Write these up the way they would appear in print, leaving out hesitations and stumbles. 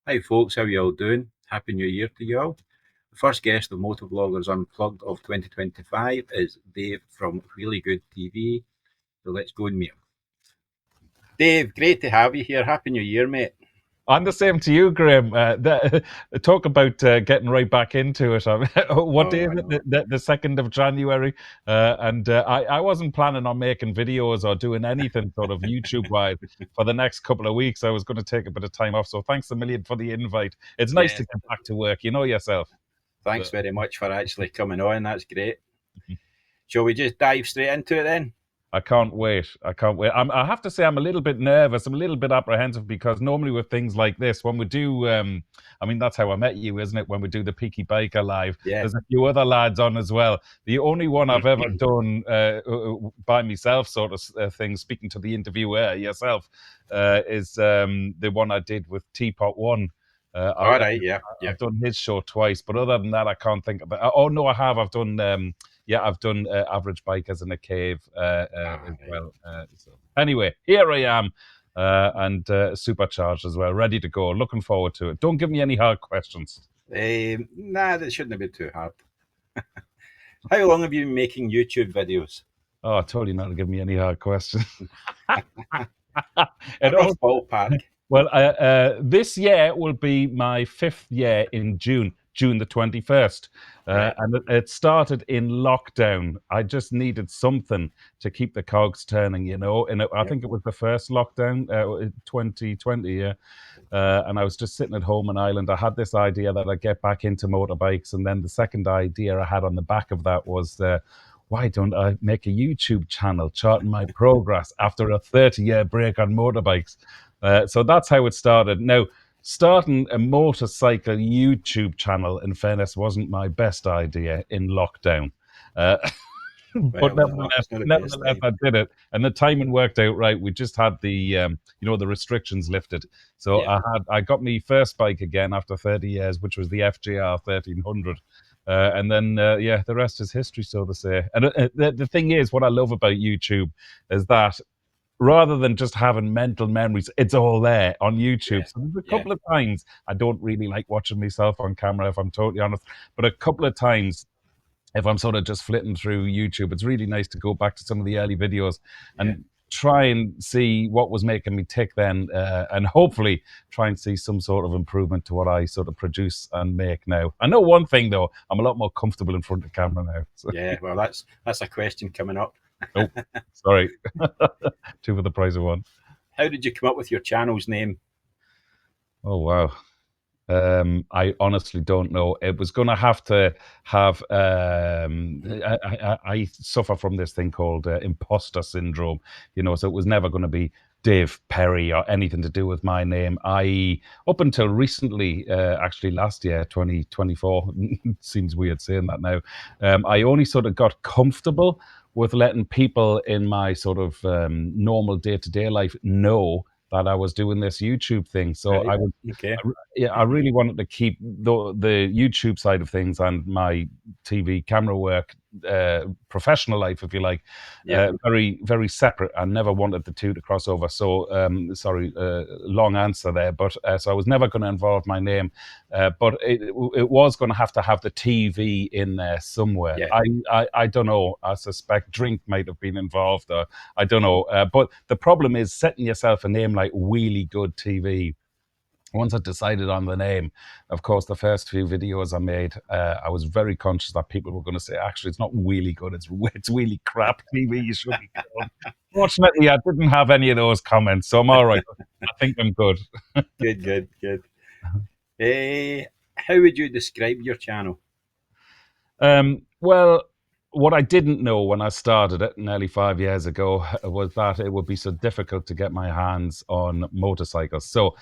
Hi folks, how you all doing? Happy New Year to you all. The first guest of Motovloggers Unplugged of 2025 is Dave from Really Good TV. So let's go and meet him. Dave, great to have you here. Happy New Year, mate. I'm the same to you, Graham. Talk about getting right back into it. What day Oh, is I it? know. The 2nd of January. I wasn't planning on making videos or doing anything sort of YouTube-wise for the next couple of weeks. I was going to take a bit of time off. So thanks a million for the invite. It's nice Yeah, to get back to work. You know yourself. thanks very much for actually coming on. That's great. Shall we just dive straight into it then? I can't wait. I can't wait. I have to say, I'm a little bit nervous. I'm a little bit apprehensive because normally with things like this, when we do, I mean, that's how I met you, isn't it? When we do the Peaky Biker live, Yeah. there's a few other lads on as well. The only one I've ever done by myself, sort of thing, speaking to the interviewer yourself, is the one I did with Teapot One. All right, yeah, yeah. I've done his show twice, but other than that, I can't think of it. Oh no, I have. I've done. I've done Average Bikers in a Cave as Right. well. So anyway, here I am, and supercharged as well, ready to go. Looking forward to it. Don't give me any hard questions. Nah, that shouldn't have been too hard. How long have you been making YouTube videos? Oh, I told you not to give me any hard questions. A It rough all, ballpark. well, this year will be my 5th year in June the 21st. Right. And it started in lockdown. I just needed something to keep the cogs turning, you know. And I Yep. think it was the first lockdown, 2020, yeah. And I was just sitting at home in Ireland. I had this idea that I'd get back into motorbikes. And then the second idea I had on the back of that was, why don't I make a YouTube channel charting my progress after a 30-year break on motorbikes? So that's how it started. Now, starting a motorcycle YouTube channel, in fairness, wasn't my best idea in lockdown. Uh, but Well, no, it's not the best nevertheless, time. I did it, and the timing worked out right. We just had the restrictions lifted, so Yeah. I got my first bike again after 30 years, which was the FJR 1300. And then, the rest is history, so to say. And the thing is, what I love about YouTube is that rather than just having mental memories, it's all there on Yeah. YouTube. So there's a Yeah. couple of times I don't really like watching myself on camera, if I'm totally honest. But a couple of times, if I'm sort of just flitting through YouTube, it's really nice to go back to some of the early videos Yeah. and try and see what was making me tick then, and hopefully try and see some sort of improvement to what I sort of produce and make now. I know one thing though, I'm a lot more comfortable in front of the camera now. So. Yeah. Well, that's a question coming up. Oh, sorry. Two for the price of one. How did you come up with your channel's name? Oh, wow. I honestly don't know. It was going to have. I suffer from this thing called imposter syndrome, you know. So it was never going to be Dave Perry or anything to do with my name. Up until recently, actually last year, 2024, seems weird saying that now. I only sort of got comfortable with letting people in my sort of normal day-to-day life know that I was doing this YouTube thing. So Right. I would Okay. I really wanted to keep the YouTube side of things and my TV camera work, professional life, if you like, Yeah. very very separate. I never wanted the two to cross over. So sorry, long answer there, but so I was never going to involve my name, but it was going to have the TV in there somewhere. Yeah. I don't know. I suspect drink might have been involved, or I don't know. But the problem is setting yourself a name like Wheelie Good TV. Once I decided on the name, of course, the first few videos I made, I was very conscious that people were going to say, actually, it's not really good. It's really crap TV. You should be called. Fortunately, I didn't have any of those comments, so I'm all right. I think I'm good. Good. Good. Good. How would you describe your channel? Well, what I didn't know when I started it nearly 5 years ago was that it would be so difficult to get my hands on motorcycles. So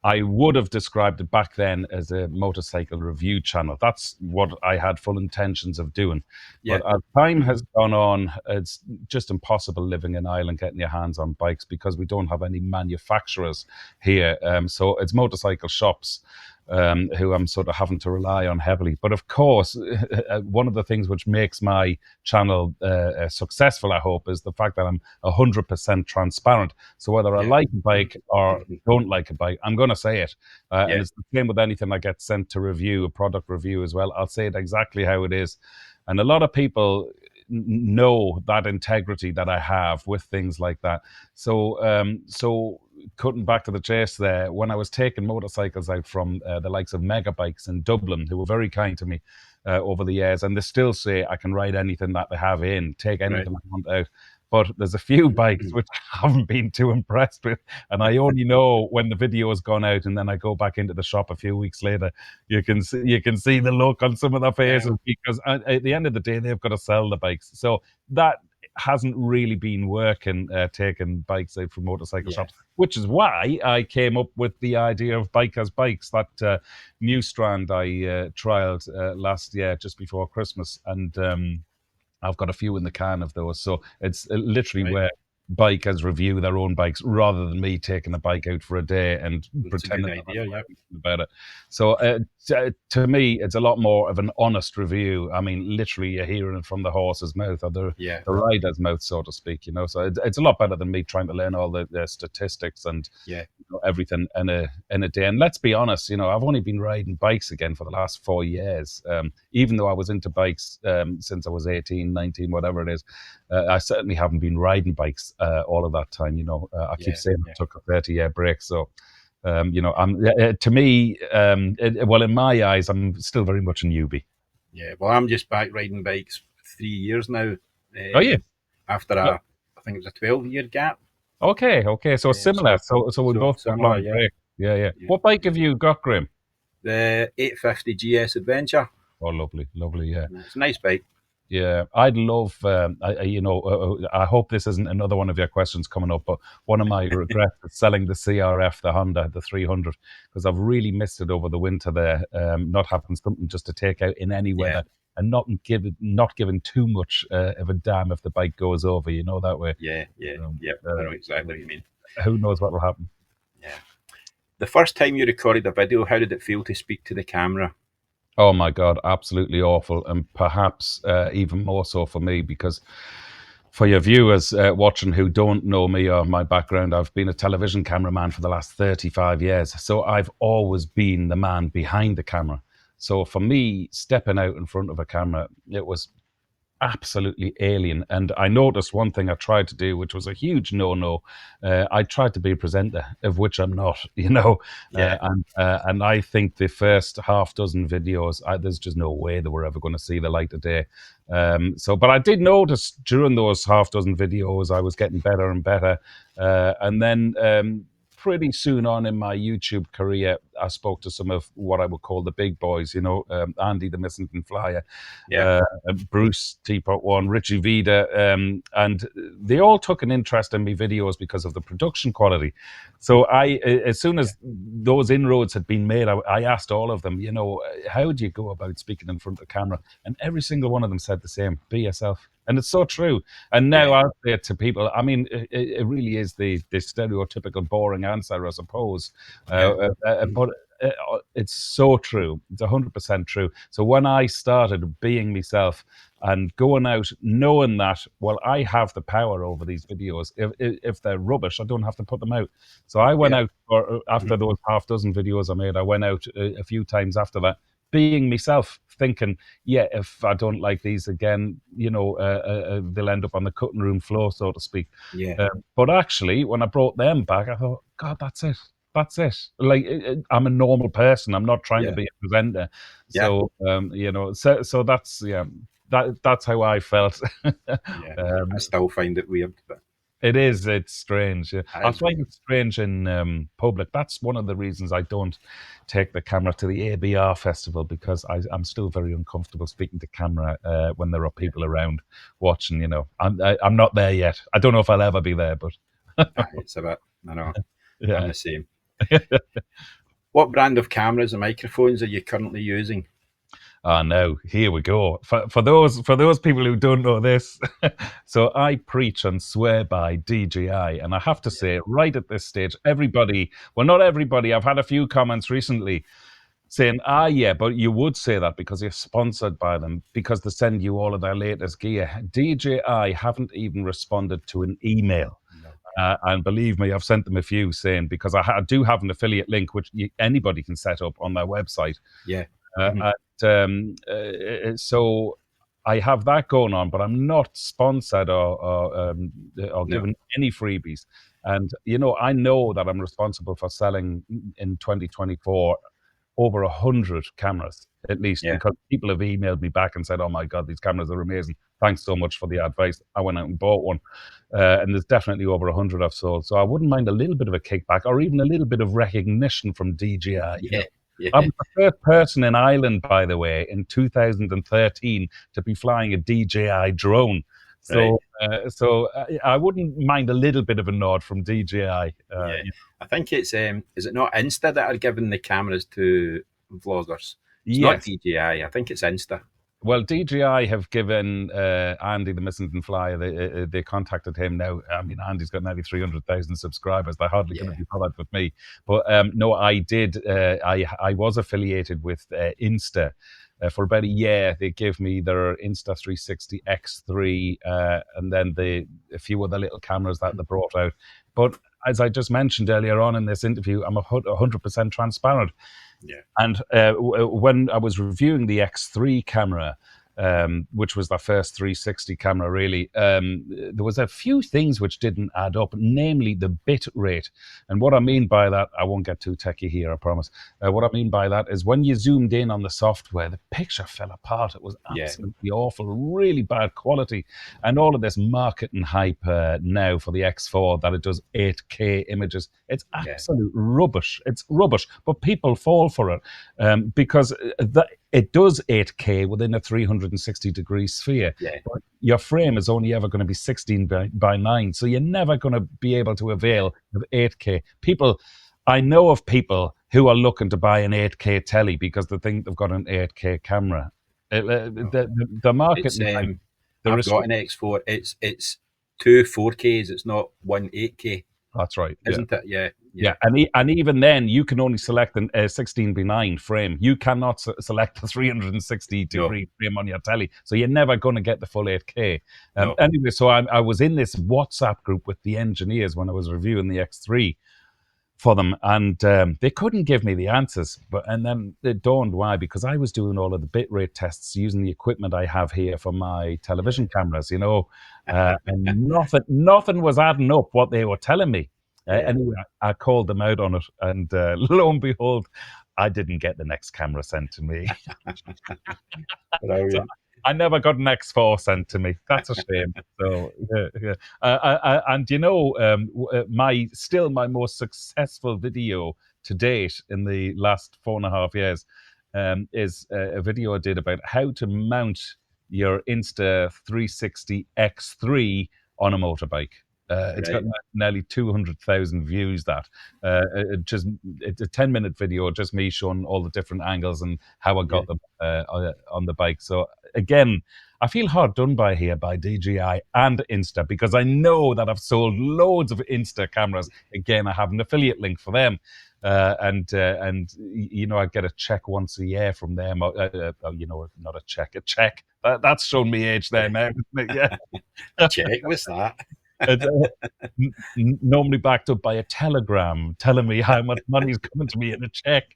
I would have described it back then as a motorcycle review channel. That's what I had full intentions of doing. Yeah. But as time has gone on, it's just impossible living in Ireland, getting your hands on bikes because we don't have any manufacturers here. So it's motorcycle shops. who I'm sort of having to rely on heavily. But of course, one of the things which makes my channel successful, I hope, is the fact that I'm 100% transparent. So whether I like a bike or don't like a bike, I'm going to say it. And it's the same with anything I get sent to review, a product review as well. I'll say it exactly how it is. And a lot of people know that integrity that I have with things like that. So cutting back to the chase there, when I was taking motorcycles out from the likes of Mega Bikes in Dublin, who were very kind to me over the years, and they still say I can ride anything that they have in, take anything I want out. But there's a few bikes which I haven't been too impressed with, and I only know when the video has gone out, and then I go back into the shop a few weeks later. You can see the look on some of their faces, because at the end of the day, they've got to sell the bikes. So that hasn't really been working, taking bikes out from motorcycle shops, which is why I came up with the idea of Bikers Bikes, that new strand I trialed last year just before Christmas, and I've got a few in the can of those. So it's literally where bikers review their own bikes rather than me taking a bike out for a day and pretending about it. So to me, it's a lot more of an honest review. I mean, literally, you're hearing it from the horse's mouth, or the rider's mouth, so to speak. You know, so it's a lot better than me trying to learn all the statistics and everything in a day. And let's be honest, you know, I've only been riding bikes again for the last 4 years. Even though I was into bikes since I was 18, 19, whatever it is, I certainly haven't been riding bikes all of that time. You know, I keep saying I took a 30-year break. So, you know, to me, well, in my eyes, I'm still very much a newbie. Yeah, well, I'm just back riding bikes 3 years now. After I think it was a 12-year gap. Okay, so similar. So we both took long break. Yeah. What bike have you got, Graham? The 850 GS Adventure. Oh, lovely, yeah. It's a nice bike. Yeah, I'd love, I hope this isn't another one of your questions coming up, but one of my regrets is selling the CRF, the Honda, the 300, because I've really missed it over the winter there, not having something just to take out in any weather, and not giving too much of a damn if the bike goes over, you know, that way. I know exactly what you mean. Who knows what will happen. Yeah. The first time you recorded a video, how did it feel to speak to the camera? Oh my God, absolutely awful. And perhaps even more so for me, because for your viewers watching who don't know me or my background, I've been a television cameraman for the last 35 years. So I've always been the man behind the camera. So for me, stepping out in front of a camera, it was absolutely alien. And I noticed one thing I tried to do, which was a huge no-no. I tried to be a presenter, of which I'm not, you know. And I think the first half dozen videos, there's just no way they were ever going to see the light of day. But I did notice during those half dozen videos, I was getting better and better. And then pretty soon on in my YouTube career, I spoke to some of what I would call the big boys, you know, Andy the Missing Flyer, Bruce Teapot One, Richie Vida, and they all took an interest in me videos because of the production quality. So as soon as those inroads had been made, I asked all of them, you know, how do you go about speaking in front of the camera? And every single one of them said the same: be yourself. And it's so true. And now I'll say it to people. I mean, it really is the stereotypical boring answer, I suppose. But it's so true. It's 100% true. So when I started being myself and going out knowing that, well, I have the power over these videos. If they're rubbish, I don't have to put them out. So I went out after those half dozen videos I made. I went out a few times after that, being myself, thinking, if I don't like these again, you know, they'll end up on the cutting room floor, so to speak. But actually, when I brought them back, I thought, God, that's it. That's it. Like, I'm a normal person. I'm not trying to be a presenter. So, you know, so that's, that's how I felt. I still find it weird, but it is. It's strange. I find it strange in public. That's one of the reasons I don't take the camera to the ABR festival, because I'm still very uncomfortable speaking to camera when there are people around watching. You know, I'm not there yet. I don't know if I'll ever be there, but it's a bit. I know. I'm the same. What brand of cameras and microphones are you currently using? No, here we go. For those people who don't know this, so I preach and swear by DJI, and I have to say, right at this stage, everybody, well, not everybody, I've had a few comments recently. saying, yeah, but you would say that because you're sponsored by them, because they send you all of their latest gear. DJI haven't even responded to an email. No. And believe me, I've sent them a few saying, because I do have an affiliate link, which anybody can set up on their website. Yeah. So I have that going on, but I'm not sponsored or No. given any freebies. And, I know that I'm responsible for selling in 2024 over 100 cameras at least, Yeah. because people have emailed me back and said, "Oh my God, these cameras are amazing. Thanks so much for the advice." I went out and bought one, and there's definitely over 100 I've sold. So I wouldn't mind a little bit of a kickback or even a little bit of recognition from DJI. Yeah. Yeah. I was the first person in Ireland, by the way, in 2013 to be flying a DJI drone. Right. So I wouldn't mind a little bit of a nod from DJI. Yeah. I think it's is it not Insta that are giving the cameras to vloggers? It's not Yes. DJI. I think it's Insta. Well, DJI have given Andy the Missington Flyer. They contacted him now. I mean, Andy's got nearly 300,000 subscribers. They're hardly going to be bothered with me. But no, I did. I was affiliated with Insta for about a year. They gave me their Insta360 X3 and then a few other little cameras that they brought out. But as I just mentioned earlier on in this interview, I'm 100% transparent. Yeah. And when I was reviewing the X3 camera, which was the first 360 camera, really, there was a few things which didn't add up, namely the bit rate. And what I mean by that, I won't get too techie here, I promise. What I mean by that is when you zoomed in on the software, the picture fell apart. It was absolutely awful, really bad quality. And all of this marketing hype now for the X4 that it does 8K images, it's absolute rubbish. It's rubbish, but people fall for it because it does 8K within a 360-degree sphere. Yeah. But your frame is only ever going to be 16 by 9, so you're never going to be able to avail of 8K. I know of people who are looking to buy an 8K telly because they think they've got an 8K camera. The market... I've got an X4. It's two 4Ks. It's not one 8K. That's right. Isn't it? Yeah. Yeah, and even then, you can only select a 16:9 frame. You cannot select a 360-degree frame on your telly, so you're never going to get the full 8K. Anyway, so I was in this WhatsApp group with the engineers when I was reviewing the X3 for them, and they couldn't give me the answers. And then it dawned why, because I was doing all of the bitrate tests using the equipment I have here for my television cameras, and nothing was adding up what they were telling me. Anyway, I called them out on it, and lo and behold, I didn't get the next camera sent to me. So I never got an X4 sent to me. That's a shame. So, and my most successful video to date in the last 4.5 years is a video I did about how to mount your Insta360 X3 on a motorbike. It's got nearly 200,000 views. It's a 10-minute video, just me showing all the different angles and how I got them on the bike. So again, I feel hard done by here by DJI and Insta, because I know that I've sold loads of Insta cameras. Again, I have an affiliate link for them. I get a check once a year from them. Not a check, a check. That's shown me age there, man. Yeah. Check, what's that? Normally backed up by a telegram telling me how much money is coming to me in a check.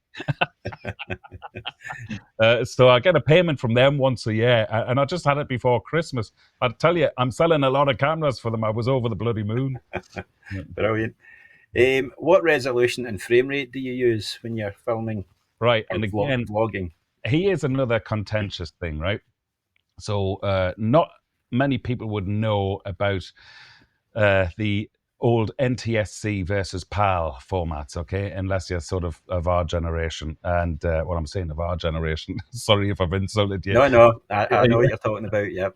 So I get a payment from them once a year, and I just had it before Christmas. I tell you, I'm selling a lot of cameras for them. I was over the bloody moon. Brilliant. What resolution and frame rate do you use when you're filming? Right, and again, vlogging. Here's another contentious thing, right? So not many people would know about the old NTSC versus PAL formats, okay? Unless you're sort of our generation. And what I'm saying of our generation, sorry if I've insulted you. No, I know what you're talking about, yeah.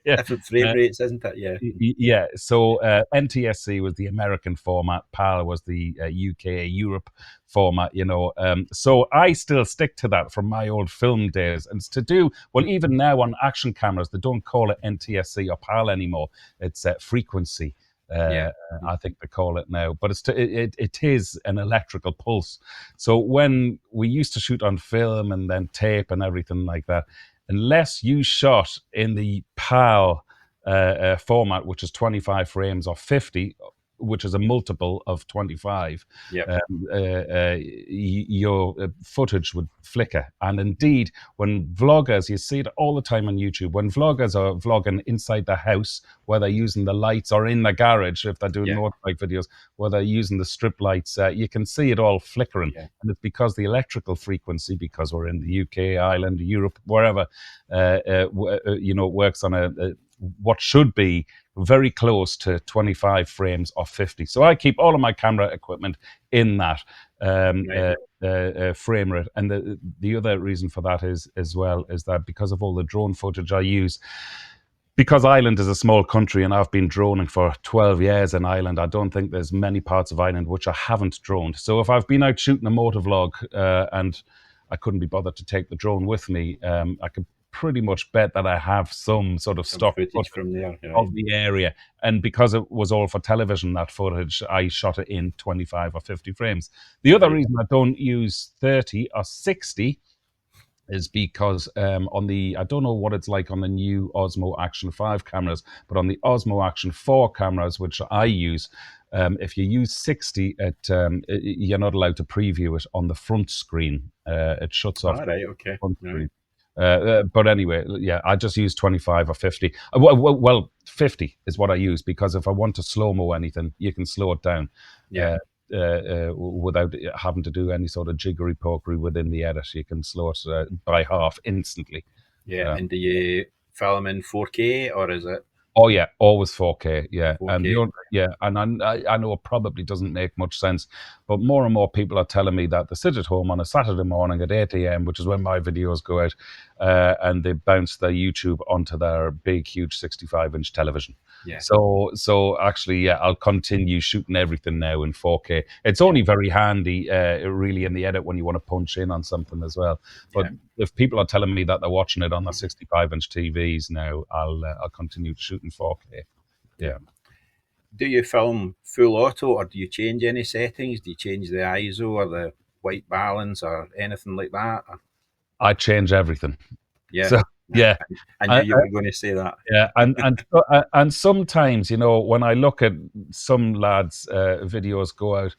Different frame rates, isn't it? Yeah. Yeah, so NTSC was the American format, PAL was the UK, Europe format, so I still stick to that from my old film days. And it's to do, well, even now on action cameras, they don't call it NTSC or PAL anymore. It's frequency. Yeah. I think they call it now, but it is an electrical pulse. So when we used to shoot on film and then tape and everything like that, unless you shot in the PAL format, which is 25 frames or 50, which is a multiple of 25, Yep. your footage would flicker. And indeed, when vloggers, you see it all the time on YouTube, when vloggers are vlogging inside the house, where they're using the lights, or in the garage, if they're doing Yeah. motorbike videos, where they're using the strip lights, you can see it all flickering. Yeah. And it's because the electrical frequency, because we're in the UK, Ireland, Europe, wherever, works on a what should be very close to 25 frames or 50. So I keep all of my camera equipment in that frame rate. And the other reason for that is as well is that because of all the drone footage I use, because Ireland is a small country and I've been droning for 12 years in Ireland, I don't think there's many parts of Ireland which I haven't droned. So if I've been out shooting a motovlog and I couldn't be bothered to take the drone with me, I could pretty much bet that I have some sort of stock footage from there. Right. of the area. And because it was all for television, that footage, I shot it in 25 or 50 frames. The other reason I don't use 30 or 60 is because on the, I don't know what it's like on the new Osmo Action 5 cameras, but on the Osmo Action 4 cameras, which I use, if you use 60, you're not allowed to preview it on the front screen. It shuts off right. Okay. the front Right. screen. But anyway, yeah, I just use 25 or 50. Well, 50 is what I use, because if I want to slow-mo anything, you can slow it down without having to do any sort of jiggery-pokery within the edit. You can slow it by half instantly. Yeah. And do you film in 4K or is it? Oh yeah, always 4K. Yeah, 4K. and I know it probably doesn't make much sense, but more and more people are telling me that they sit at home on a Saturday morning at 8 a.m., which is when my videos go out, and they bounce their YouTube onto their big, huge 65-inch television. Yeah. So actually, yeah, I'll continue shooting everything now in 4K. It's only very handy, really, in the edit when you want to punch in on something as well. But if people are telling me that they're watching it on their 65-inch TVs now, I'll continue to shoot in 4K. Yeah. Do you film full auto, or do you change any settings? Do you change the ISO or the white balance or anything like that? I change everything. Yeah. So, yeah. I knew you were going to say that. Yeah, and sometimes, when I look at some lads' videos go out,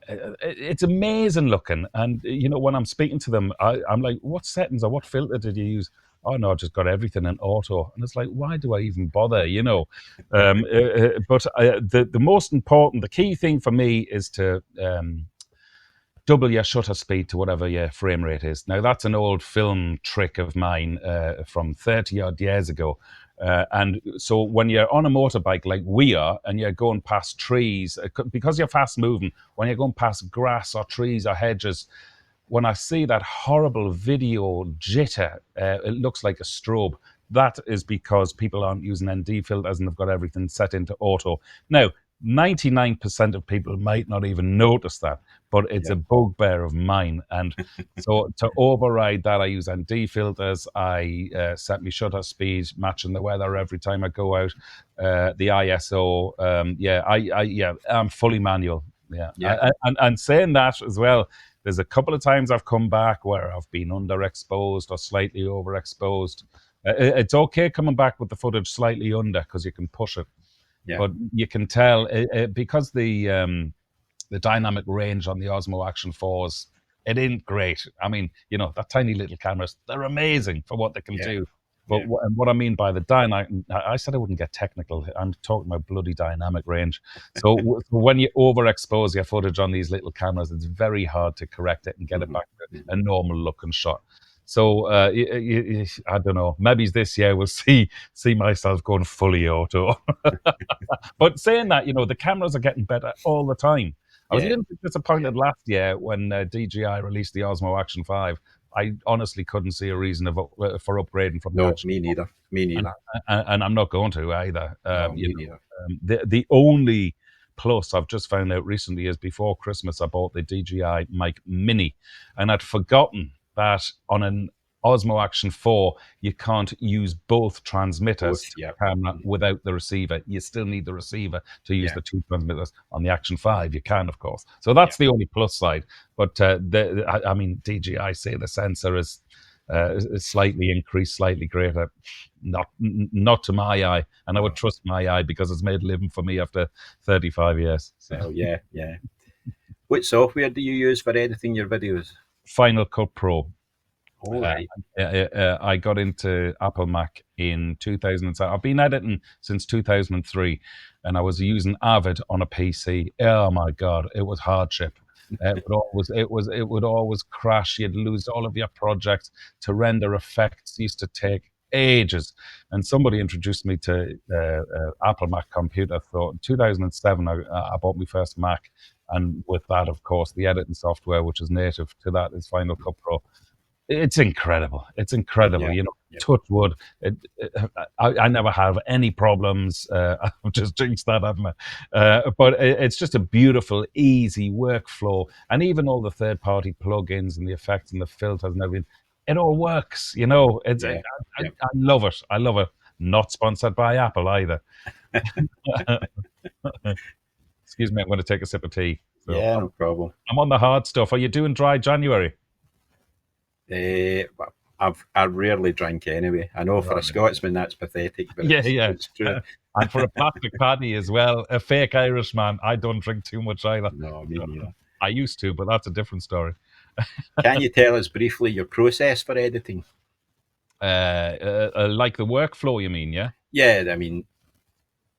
it's amazing looking. And when I'm speaking to them, I'm like, "What settings or what filter did you use?" "Oh no, I just got everything in auto." And it's like, why do I even bother? But the most important, the key thing for me is to double your shutter speed to whatever your frame rate is. Now, that's an old film trick of mine from 30 odd years ago. And so when you're on a motorbike like we are, and you're going past trees, because you're fast moving, when you're going past grass or trees or hedges, when I see that horrible video jitter, it looks like a strobe. That is because people aren't using ND filters and they've got everything set into auto. Now, 99% of people might not even notice that, but it's a bugbear of mine. And so to override that, I use ND filters. I set my shutter speed matching the weather every time I go out. The ISO, I'm fully manual. Yeah. And saying that as well, there's a couple of times I've come back where I've been underexposed or slightly overexposed. It's okay coming back with the footage slightly under, because you can push it. Yeah. But you can tell because the dynamic range on the Osmo Action 4s, it ain't great. I mean, that tiny little cameras, they're amazing for what they can do. But what I mean by the dynamic, I said I wouldn't get technical. I'm talking about bloody dynamic range. So when you overexpose your footage on these little cameras, it's very hard to correct it and get it back to a normal looking shot. So I don't know. Maybe this year we'll see myself going fully auto. But saying that, the cameras are getting better all the time. I was a little bit disappointed last year when DJI released the Osmo Action 5. I honestly couldn't see a reason for upgrading from the Action. Me neither. Me neither. And I'm not going to either. Me neither. The only plus I've just found out recently is before Christmas I bought the DJI Mic Mini, and I'd forgotten that on an Osmo Action 4, you can't use both transmitters Both, to yeah. the camera without the receiver. You still need the receiver to use Yeah. the two transmitters. On the Action 5, you can, of course. So Yeah. that's the only plus side. But I mean, DJI say the sensor is slightly increased, slightly greater. Not to my eye, and I would trust my eye because it's made a living for me after 35 years. So. Well, yeah, yeah. What software do you use for editing your videos? Final Cut Pro. All right. I got into Apple Mac in 2007. I've been editing since 2003, and I was using Avid on a PC. Oh my God, it was hardship. It would always crash. You'd lose all of your projects. To render effects used to take ages. And somebody introduced me to Apple Mac computer. So in 2007, I bought my first Mac, and with that, of course, the editing software, which is native to that, is Final Cut Pro. It's incredible. It's incredible. Yeah. You know, Yeah. touch wood. I never have any problems. I've just jinxed that, haven't I? But it's just a beautiful, easy workflow. And even all the third-party plugins and the effects and the filters and everything, it all works. You know, Yeah. Yeah. I love it. I love it. Not sponsored by Apple either. Excuse me, I'm going to take a sip of tea. So Yeah, no problem. I'm on the hard stuff. Are you doing dry January? I rarely drink anyway. I know for a Scotsman that's pathetic, but Yeah, yeah. it's true. And for a plastic paddy as well, a fake Irishman, I don't drink too much either. No, me neither. I used to, but that's a different story. Can you tell us briefly your process for editing? Like the workflow, you mean? Yeah. Yeah, I mean,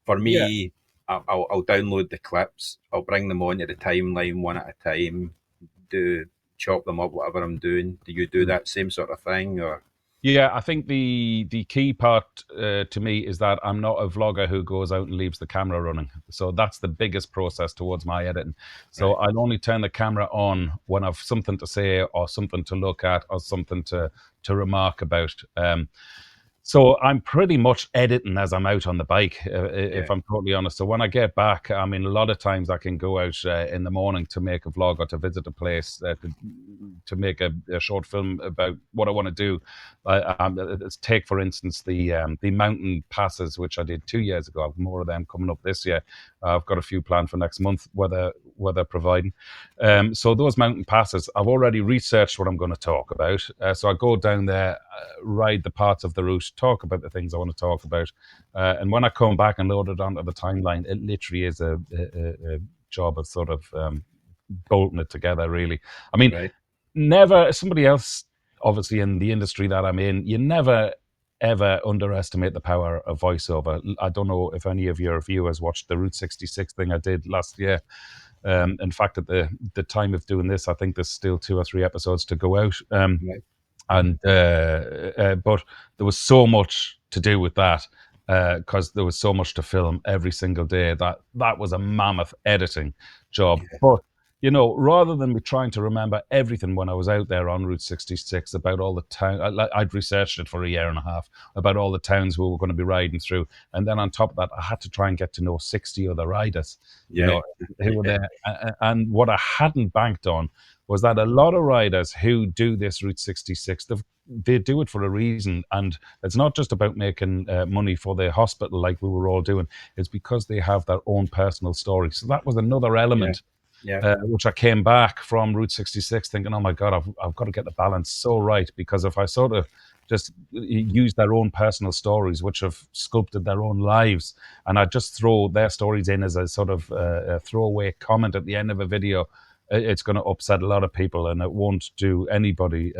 for Yeah. me, I'll download the clips. I'll bring them onto the timeline one at a time. Do chop them up, whatever I'm doing. Do you do that same sort of thing, or? Yeah, I think the key part to me is that I'm not a vlogger who goes out and leaves the camera running. So that's the biggest process towards my editing. So Right. I'll only turn the camera on when I've something to say or something to look at or something to remark about. So I'm pretty much editing as I'm out on the bike, if Yeah. I'm totally honest. So when I get back, I mean, a lot of times I can go out in the morning to make a vlog or to visit a place to make a short film about what I want to do. Let's take, for instance, the mountain passes, which I did 2 years ago. I have more of them coming up this year. I've got a few planned for next month, weather providing. So those mountain passes, I've already researched what I'm going to talk about. So I go down there, ride the parts of the route, talk about the things I want to talk about. And when I come back and load it onto the timeline, it literally is a job of sort of bolting it together, really. I mean, Right. never, somebody else, obviously in the industry that I'm in, you never ever underestimate the power of voiceover. I don't know if any of your viewers watched the Route 66 thing I did last year. In fact, at the time of doing this, I think there's still 2 or 3 episodes to go out. Right. But there was so much to do with that because there was so much to film every single day. That was a mammoth editing job. Yeah. But you know, rather than me trying to remember everything when I was out there on Route 66 about all the town, I'd researched it for a year and a half about all the towns we were going to be riding through, and then on top of that, I had to try and get to know 60 other riders, you Yeah. know, who were there. And what I hadn't banked on was that a lot of riders who do this Route 66, they do it for a reason, and it's not just about making money for their hospital like we were all doing. It's because they have their own personal story. So that was another element. Yeah. Which I came back from Route 66 thinking, oh my God, I've got to get the balance so right, because if I sort of just use their own personal stories, which have sculpted their own lives, and I just throw their stories in as a sort of a throwaway comment at the end of a video, it's going to upset a lot of people and it won't do anybody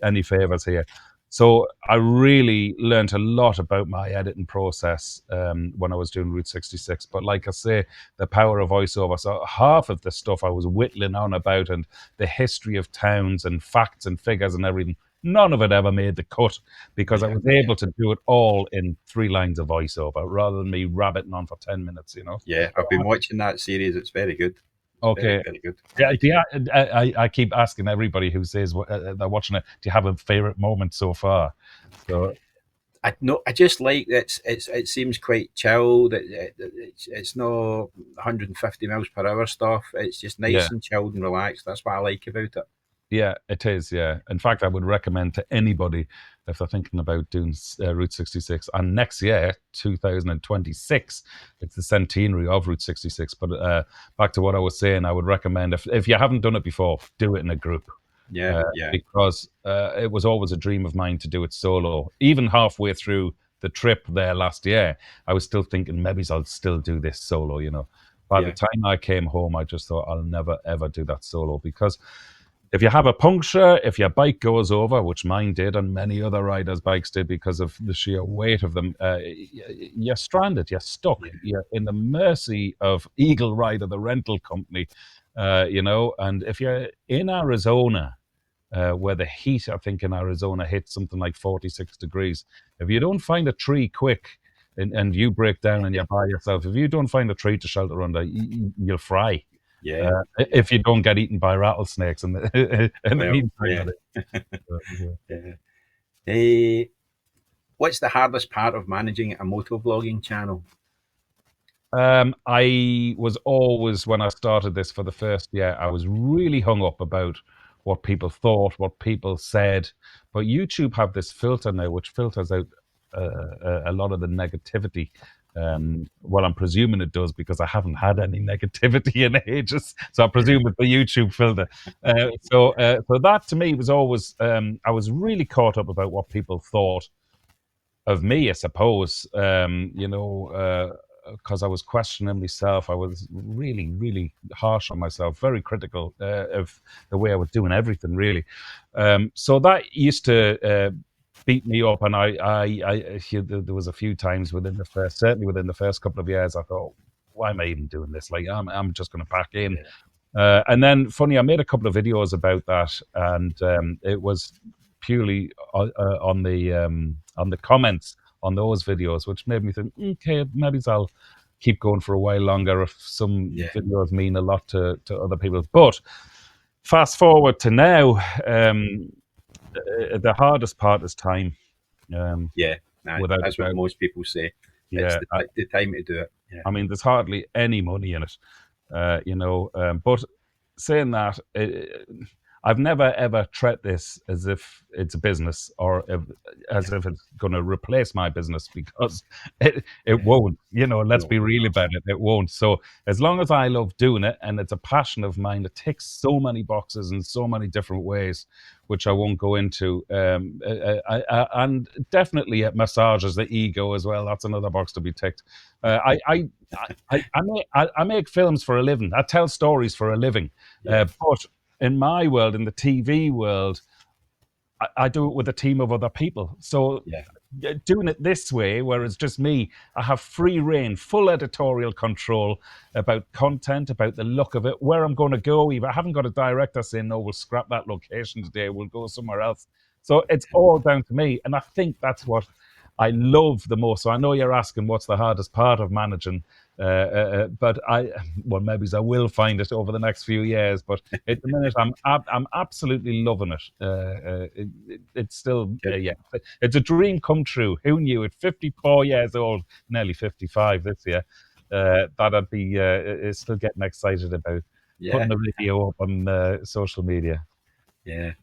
any favors here. So I really learned a lot about my editing process when I was doing Route 66. But like I say, the power of voiceover. So half of the stuff I was whittling on about and the history of towns and facts and figures and everything, none of it ever made the cut because I was able to do it all in 3 lines of voiceover rather than me rabbiting on for 10 minutes, you know. Yeah. I've been watching that series. It's very good. Very, Okay. very good. Yeah, I keep asking everybody who says they're watching it, do you have a favorite moment so far? So I just like it seems quite chilled. It's not 150 miles per hour stuff. It's just yeah, nice and chilled and relaxed. That's what I like about it. Yeah, it is. Yeah. In fact, I would recommend to anybody if they're thinking about doing Route 66. And next year, 2026, it's the centenary of Route 66. But back to what I was saying, I would recommend if you haven't done it before, do it in a group. Yeah, yeah, Because it was always a dream of mine to do it solo. Even halfway through the trip there last year, I was still thinking maybe I'll still do this solo. By the yeah, time I came home, I just thought I'll never ever do that solo because if you have a puncture, if your bike goes over, which mine did, and many other riders' bikes did because of the sheer weight of them, you're stranded, you're stuck, yeah, you're in the mercy of Eagle Rider, the rental company, And if you're in Arizona, where the heat, I think, in Arizona hits something like 46 degrees, if you don't find a tree quick and you break down and you're by yourself, if you don't find a tree to shelter under, you'll fry yeah, yeah. if you don't get eaten by rattlesnakes in the Well, meantime. yeah, Yeah. yeah. Eh, what's the hardest part of managing a motovlogging channel? I was always, when I started this for the first year, I was really hung up about what people thought, what people said. But YouTube have this filter now, which filters out a lot of the negativity. Well, I'm presuming it does because I haven't had any negativity in ages. So I presume it's the YouTube filter. So that to me was always, I was really caught up about what people thought of me, I suppose. Because I was questioning myself. I was really, really harsh on myself, very critical of the way I was doing everything, really. So that used to beat me up, and there was a few times certainly within the first couple of years, I thought, why am I even doing this? Like, I'm just going to pack in. Yeah, And then, funny, I made a couple of videos about that, and it was purely on the comments on those videos, which made me think, okay, maybe I'll keep going for a while longer if some yeah, videos mean a lot to other people. But fast forward to now, the hardest part is time, um, yeah. Nah, without a that's what doubt. most people say. It's Yeah, the time to do it. Yeah, I mean, there's hardly any money in it, but saying that, I've never ever treat this as if it's a business or as yeah, if it's going to replace my business because it yeah. won't. Let's No, be real no. about it. It won't. So as long as I love doing it and it's a passion of mine, it ticks so many boxes in so many different ways, which I won't go into. And definitely it massages the ego as well. That's another box to be ticked. I make films for a living. I tell stories for a living. Yeah, But in my world, in the TV world, I do it with a team of other people. So yeah, doing it this way, where it's just me, I have free reign, full editorial control about content, about the look of it, where I'm going to go. Even I haven't got a director saying, "No, we'll scrap that location today. We'll go somewhere else." So it's all down to me, and I think that's what I love the most. So I know you're asking what's the hardest part of managing, but well, maybe I will find it over the next few years. But at the minute, I'm absolutely loving it. It's still, good. yeah, it's a dream come true. Who knew? At 54 years old, nearly 55 this year, that I'd be still getting excited about putting Yeah, the video up on social media. yeah.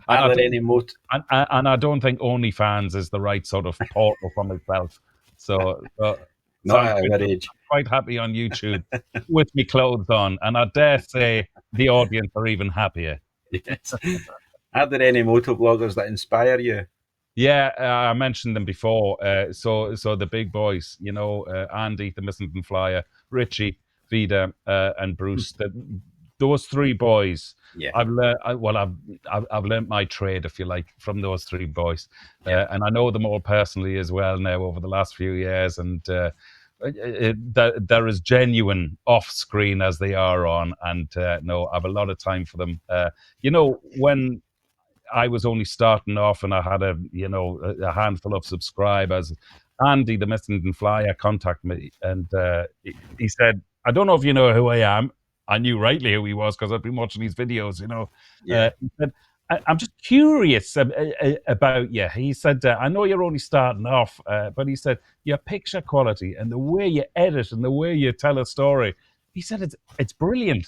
And Are I there don't any mot? and I don't think OnlyFans is the right sort of portal for myself. So Not I'm at our age. quite happy on YouTube with me clothes on, and I dare say the audience are even happier. Yes. Are there any motovloggers that inspire you? Yeah, I mentioned them before. So the big boys, Andy, the Missington Flyer, Richie, Vida, and Bruce. Those three boys. Yeah, I've learned. I've learned my trade, if you like, from those three boys, yeah, and I know them all personally as well now over the last few years. And they're as genuine off screen as they are on. And no, I have a lot of time for them. When I was only starting off and I had a handful of subscribers. Andy, the Missington Flyer, contacted me and he said, "I don't know if you know who I am." I knew rightly who he was because I've been watching his videos. yeah, He said, I'm just curious about you. He said, "I know you're only starting off, but he said your picture quality and the way you edit and the way you tell a story." He said it's brilliant.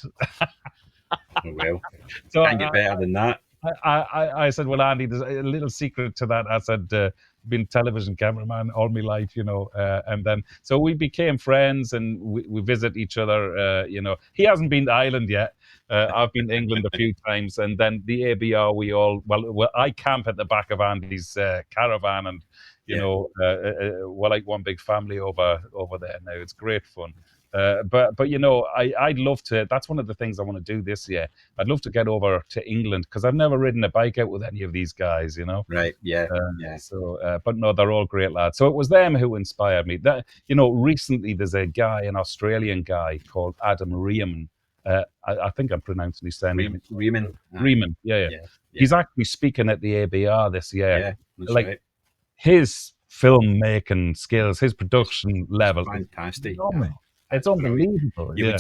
Oh, well, So can't get better than that. I said, well, Andy, there's a little secret to that. I said, been television cameraman all my life, and then so we became friends and we visit each other. He hasn't been to Ireland yet. I've been to England a few times, and then the ABR, well, I camp at the back of Andy's caravan, and Yeah, we're like one big family over there now. It's great fun. But I'd love to. That's one of the things I want to do this year. I'd love to get over to England because I've never ridden a bike out with any of these guys, right. Yeah, yeah, But no, they're all great lads. So it was them who inspired me. That recently there's a guy, an Australian guy called Adam Riemann. I think I'm pronouncing his surname. Riemann. Riemann, yeah. Yeah, yeah, He's actually speaking at the ABR this year. yeah. That's Like right. his filmmaking skills, his production level, Fantastic. phenomenal. It's Brilliant. unbelievable. You Yeah.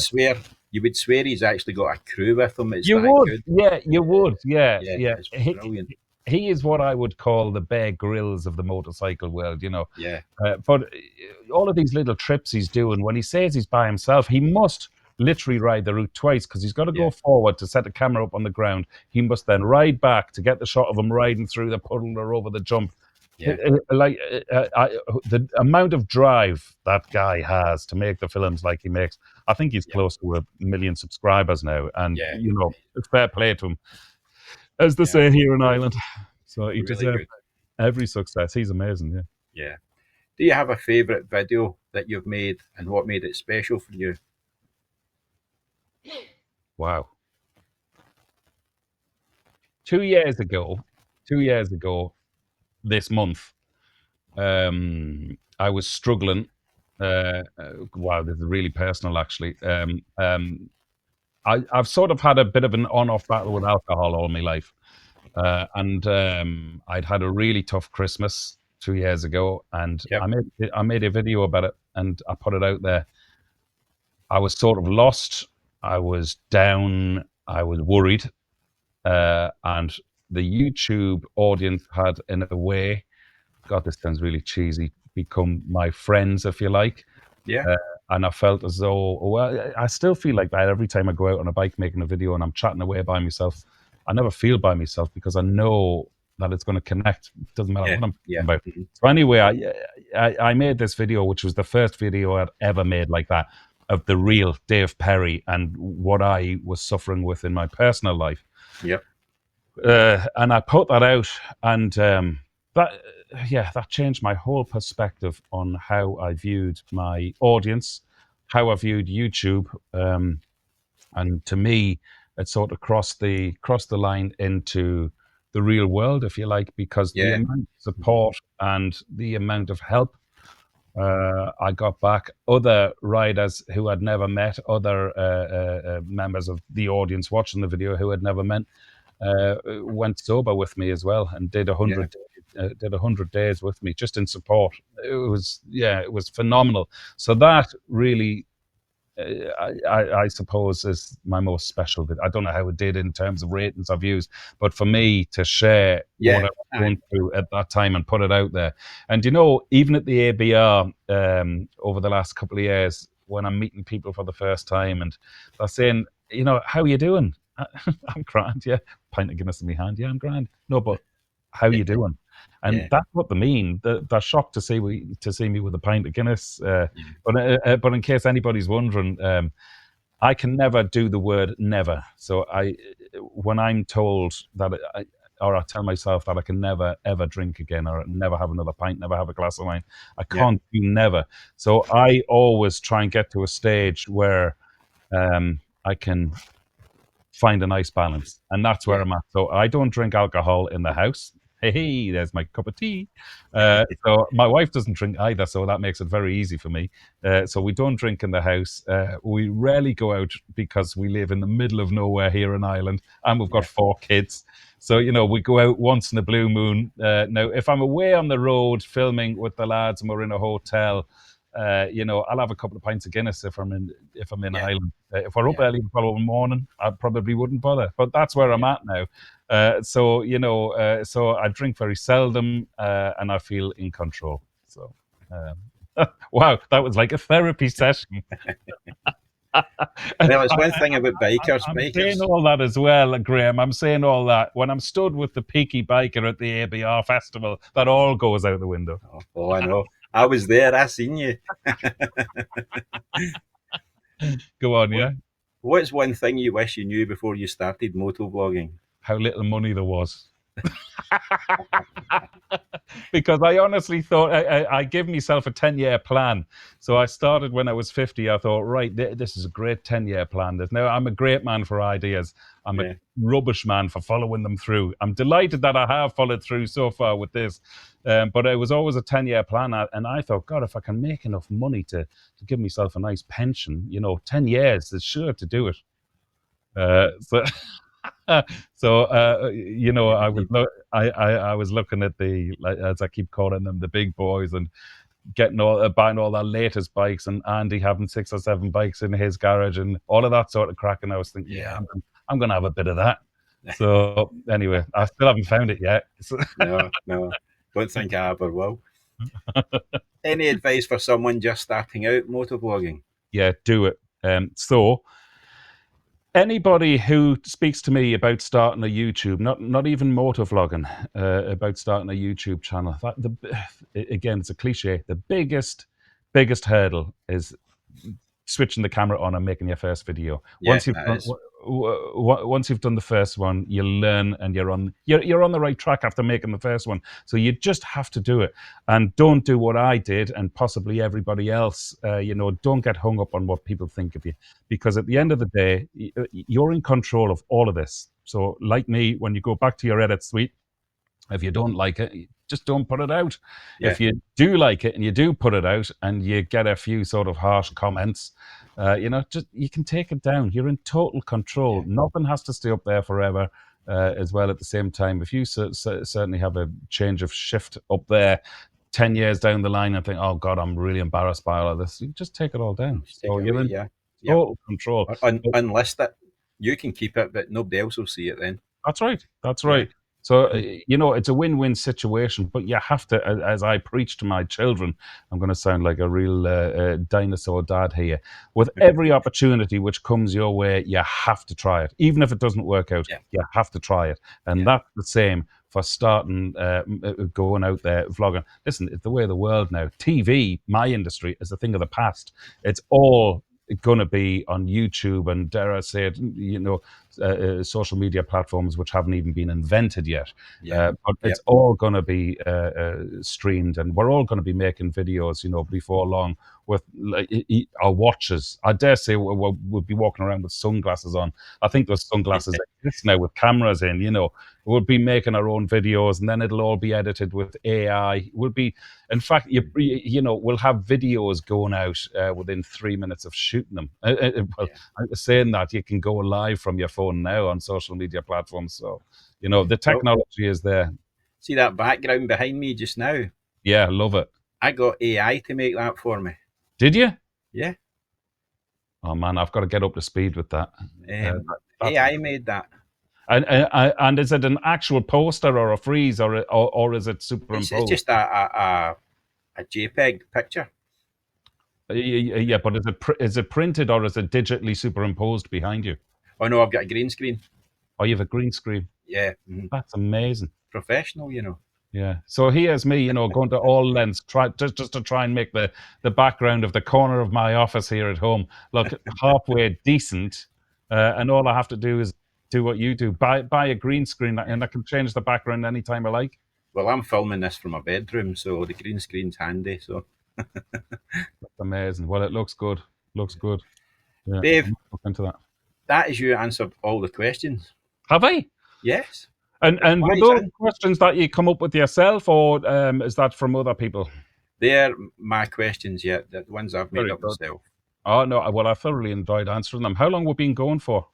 would swear he's actually got a crew with him. It's You that would, good. yeah, you would, yeah, Yeah, yeah. it's brilliant. He is what I would call the Bear Grylls of the motorcycle world, Yeah, But all of these little trips he's doing, when he says he's by himself, he must literally ride the route twice because he's got to yeah, go forward to set the camera up on the ground. He must then ride back to get the shot of him riding through the puddle or over the jump. yeah, The amount of drive that guy has to make the films like he makes, I think he's yeah, close to 1 million subscribers now, and yeah. fair play to him, as they Yeah, say here in Ireland. So he really deserves good. every success. He's amazing, yeah. Yeah. Do you have a favourite video that you've made and what made it special for you? Wow. 2 years ago, this month, I was struggling. Wow, this is really personal, actually. I've sort of had a bit of an on-off battle with alcohol all my life, and I'd had a really tough Christmas 2 years ago, and Yep. I made a video about it, and I put it out there. I was sort of lost. I was down. I was worried, and the YouTube audience had, in a way, God, this sounds really cheesy, become my friends, if you like. Yeah. And I felt as though, well, I still feel like that every time I go out on a bike making a video and I'm chatting away by myself. I never feel by myself because I know that it's going to connect. It doesn't matter Yeah. what I'm Yeah. talking about. Mhm. So anyway, I made this video, which was the first video I'd ever made like that, of the real Dave Perry and what I was suffering with in my personal life. Yep. And I put that out, and that changed my whole perspective on how I viewed my audience, how I viewed YouTube, and to me, it sort of crossed the line into the real world, if you like, because the Yeah. amount of support and the amount of help I got back, other riders who I'd never met, other members of the audience watching the video who I'd never met, went sober with me as well and did 100 days with me just in support. It was phenomenal. So that really, I suppose, is my most special bit. I don't know how it did in terms of ratings or views, but for me to share Yeah. what I was going through at that time and put it out there. And even at the ABR, over the last couple of years, when I'm meeting people for the first time and they're saying, how are you doing? I'm grand, yeah. Pint of Guinness in my hand, yeah, I'm grand. No, but how you doing? And Yeah. that's what they mean. They're shocked to see me with a pint of Guinness. Yeah. But in case anybody's wondering, I can never do the word never. So when I'm told that, or I tell myself that I can never ever drink again, or never have another pint, never have a glass of wine, I can't do never. So I always try and get to a stage where I can find a nice balance, and that's where I'm at. So I don't drink alcohol in the house. Hey, there's my cup of tea. So my wife doesn't drink either, so that makes it very easy for me. So we don't drink in the house. We rarely go out because we live in the middle of nowhere here in Ireland, and we've got 4 kids. So we go out once in a blue moon. Now, if I'm away on the road filming with the lads and we're in a hotel, I'll have a couple of pints of Guinness if I'm in Ireland. If we're up early the following morning, I probably wouldn't bother. But that's where I'm at now. So I drink very seldom, and I feel in control. So, wow, that was like a therapy session. Well, it's one thing about bikers. I'm saying Bikers. all that as well, Graham. I'm saying all that when I'm stood with the peaky biker at the ABR festival. That all goes out the window. Oh, I know. I was there. I seen you. Go on, What, yeah. what's one thing you wish you knew before you started motovlogging? How little money there was. Because I honestly thought I gave myself a 10-year plan. So I started when I was 50. I thought, right, this is a great 10-year plan. Now I'm a great man for ideas. I'm a Yeah. rubbish man for following them through. I'm delighted that I have followed through so far with this. But it was always a 10-year plan. And I thought, God, if I can make enough money to give myself a nice pension, 10 years is sure to do it. So I was I was looking at the, like, as I keep calling them, the big boys, and getting buying all their latest bikes, and Andy having 6 or 7 bikes in his garage and all of that sort of crack. And I was thinking, yeah, I'm going to have a bit of that. So anyway, I still haven't found it yet. No, don't think I ever will. Any advice for someone just starting out motovlogging? Yeah, do it. So anybody who speaks to me about starting a YouTube, not even motovlogging, about starting a YouTube channel, again, it's a cliche. The biggest hurdle is switching the camera on and making your first video. Yeah, Once you've done the first one, you learn, and you're on the right track after making the first one. So you just have to do it, and don't do what I did and possibly everybody else. Don't get hung up on what people think of you, because at the end of the day, you're in control of all of this. So, like me, when you go back to your edit suite, if you don't like it, just don't put it out. Yeah. If you do like it and you do put it out and you get a few sort of harsh comments, just you can take it down. You're in total control. Yeah. Nothing has to stay up there forever. As well, at the same time, if you certainly have a change of shift up there 10 years down the line and think, oh God, I'm really embarrassed by all of this, you just take it all down. Just take it You're away, in yeah. total control. Unlist it. You can keep it, but nobody else will see it then. That's right. That's Yeah. right. So, it's a win-win situation, but you have to, as I preach to my children, I'm going to sound like a real dinosaur dad here. With every opportunity which comes your way, you have to try it. Even if it doesn't work out, Yeah. you have to try it. And that's the same for starting, going out there, vlogging. Listen, it's the way of the world now. TV, my industry, is a thing of the past. It's all going to be on YouTube and, dare I say it, social media platforms which haven't even been invented yet. But it's all going to be streamed, and we're all going to be making videos, before long, with our watches. I dare say we'll be walking around with sunglasses on. I think those sunglasses exist now with cameras in. We'll be making our own videos, and then it'll all be edited with AI. In fact, we'll have videos going out within 3 minutes of shooting them. I'm saying that you can go live from your phone now on social media platforms. So, the technology is there. See that background behind me just now? Yeah, love it. I got AI to make that for me. Did you? Yeah. Oh man, I've got to get up to speed with that. AI made that. And is it an actual poster or a freeze, or is it superimposed? It's just a JPEG picture. Yeah, but is it printed or is it digitally superimposed behind you? Oh no, I've got a green screen. Oh, you have a green screen. Yeah. That's amazing. Professional, Yeah. So here's me, going to all lengths, just to try and make the background of the corner of my office here at home look halfway decent, and all I have to do is do what you do: buy a green screen, and I can change the background anytime I like. Well, I'm filming this from my bedroom, so the green screen's handy. So that's amazing. Well, it looks good. Looks good. Yeah, Dave, look into that. That is you answered all the questions. Have I? Yes. And were those questions that you come up with yourself, or is that from other people? They're my questions, the ones I've made up myself. Oh, no. Well, I thoroughly enjoyed answering them. How long have we been going for?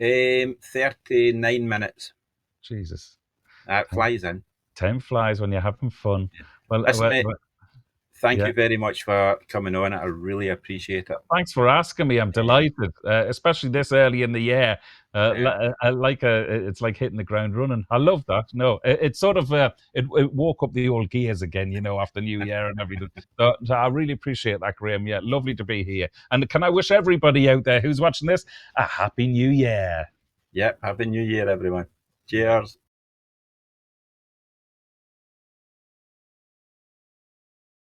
39 minutes. Jesus. That flies in. Time flies when you're having fun. Well, listen, mate, thank Yeah. you very much for coming on. I really appreciate it. Thanks for asking me. I'm delighted, especially this early in the year. It's like hitting the ground running. I love that. No, it's sort of it woke up the old gears again, you know, after New Year and everything. So I really appreciate that, Graham. Yeah, lovely to be here. And can I wish everybody out there who's watching this a happy New Year? Yep, happy New Year, everyone. Cheers.